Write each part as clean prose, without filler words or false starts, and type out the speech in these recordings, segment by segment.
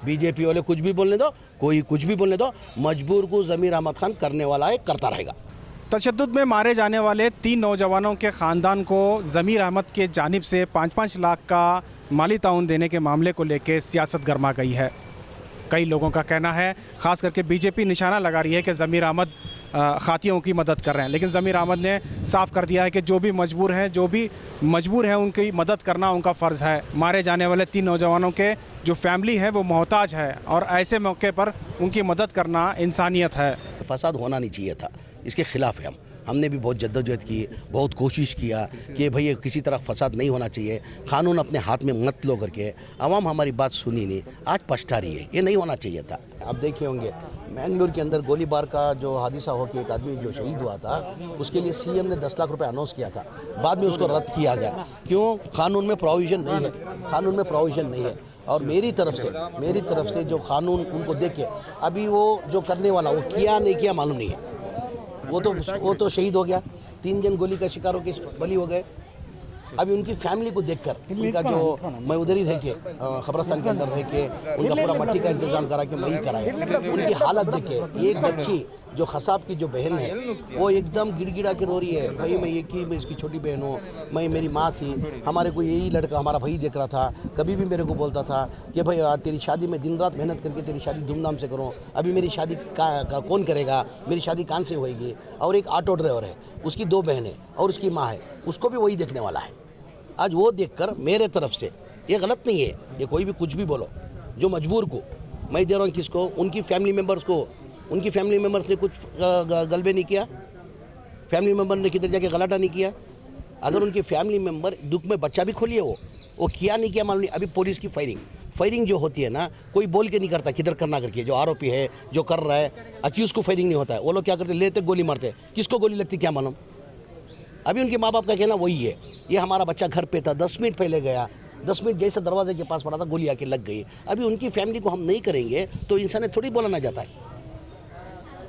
BJP वाले कुछ भी बोलने दो, कोई कुछ भी बोलने दो, मजबूर को ज़मीर अहमद खान करने वाला है, करता रहेगा। तशद्दुद में मारे जाने वाले 3 नौजवानों के ख़ानदान को ज़मीर अहमद के जानिब से 5-5 लाख का माली ताउन देने के मामले को लेकर सियासत गर्मा गई है। कई लोगों का कहना है, ख़ास करके बीजेपी निशाना लगा रही है कि ज़मीर अहमद खातियों की मदद कर रहे हैं, लेकिन ज़मीर अहमद ने साफ कर दिया है कि जो भी मजबूर हैं उनकी मदद करना उनका फ़र्ज़ है। मारे जाने वाले 3 नौजवानों के जो फैमिली है वो मोहताज है और ऐसे मौके पर उनकी मदद करना इंसानियत है। फसाद होना नहीं चाहिए था, इसके खिलाफ है हमने भी बहुत जद्दोजहद की, बहुत कोशिश किया कि भाई किसी तरह फसाद नहीं होना चाहिए, कानून अपने हाथ में मत लो करके। आवाम हमारी बात सुनी नहीं, आज पछता रही है, ये नहीं होना चाहिए था। आप देखे होंगे मैंगलोर के अंदर गोलीबार का जो हादसा हो कि एक आदमी जो शहीद हुआ था, उसके लिए सीएम ने 10 लाख रुपए अनाउंस किया था, बाद में उसको रद्द किया गया। क्यों? कानून में प्रोविज़न नहीं है, कानून में प्रोविज़न नहीं है। और मेरी तरफ से जो कानून उनको देखे, अभी वो जो करने वाला वो किया नहीं किया मालूम नहीं है। वो तो शहीद हो गया, 3 जन गोली का शिकार होकर बली हो गए। अभी उनकी फैमिली को देखकर उनका जो मैं उधर ही रह के खबरस्तान के अंदर रह के उनका पूरा मट्टी का इंतजाम करा के मैं ही कराया, उनकी हालत देखे। एक बच्ची जो खसाब की जो बहन है वो एकदम गिड़गिड़ा के रो रही है, भाई मैं इसकी छोटी बहन हूँ, मेरी माँ थी, हमारे को यही लड़का हमारा भाई देख रहा था, कभी भी मेरे को बोलता था कि भाई तेरी शादी में दिन रात मेहनत करके तेरी शादी धूमधाम से करूँ, अभी मेरी शादी कौन करेगा, मेरी शादी कहाँ से होएगी। और एक ऑटो ड्राइवर है, उसकी 2 बहनें और उसकी माँ है, उसको भी वही देखने वाला है। आज वो देखकर मेरे तरफ से ये गलत नहीं है, ये कोई भी कुछ भी बोलो, जो मजबूर को मैं दे रहा हूँ, किसको? उनकी फैमिली मेम्बर्स को। उनकी फैमिली मेम्बर्स ने कुछ गलबे नहीं किया, फैमिली मेम्बर ने किधर जाके गलाटा नहीं किया। अगर उनके फैमिली मेम्बर दुख में बच्चा भी खोलिए, वो किया नहीं किया मालूम नहीं। अभी पुलिस की फायरिंग जो होती है ना, कोई बोल के नहीं करता किधर करना करके। जो आरोपी है, जो कर रहा है, अक्यूज़ को फायरिंग नहीं होता है। वो लोग क्या करते, लेते गोली मारते, किसको गोली लगती क्या मालूम। अभी उनके माँ बाप का कहना वही है, ये हमारा बच्चा घर पे था, 10 मिनट पहले गया, 10 मिनट जैसे दरवाजे के पास पड़ा था, गोली आके लग गई। अभी उनकी फैमिली को हम नहीं करेंगे तो इंसान थोड़ी बोलना जाता है।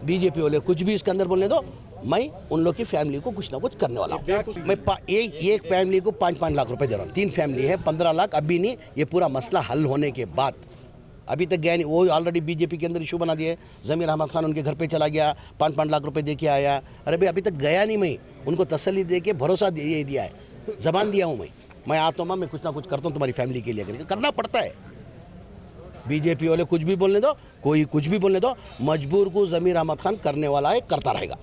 बीजेपी वाले कुछ भी इसके अंदर बोलने दो, मैं उन लोग की फैमिली को कुछ ना कुछ करने वाला हूँ। मैं एक फैमिली को 5-5 लाख रुपए दे रहा हूँ, 3 फैमिली है, 15 लाख। अभी नहीं, ये पूरा मसला हल होने के बाद, अभी तक गया नहीं। वो ऑलरेडी बीजेपी के अंदर इशू बना दिए, ज़मीर अहमद खान उनके घर पे चला गया, 5-5 लाख रुपए दे के आया। अरे भाई अभी तक गया नहीं, मैं उनको तसल्ली दे के भरोसा दिया है, ज़बान दिया हूँ मैं आता हूँ, मैं कुछ ना कुछ करता हूँ तुम्हारी फैमिली के लिए, करना पड़ता है। बीजेपी वाले कुछ भी बोलने दो, कोई कुछ भी बोलने दो, मजबूर को ज़मीर अहमद खान करने वाला है, करता रहेगा।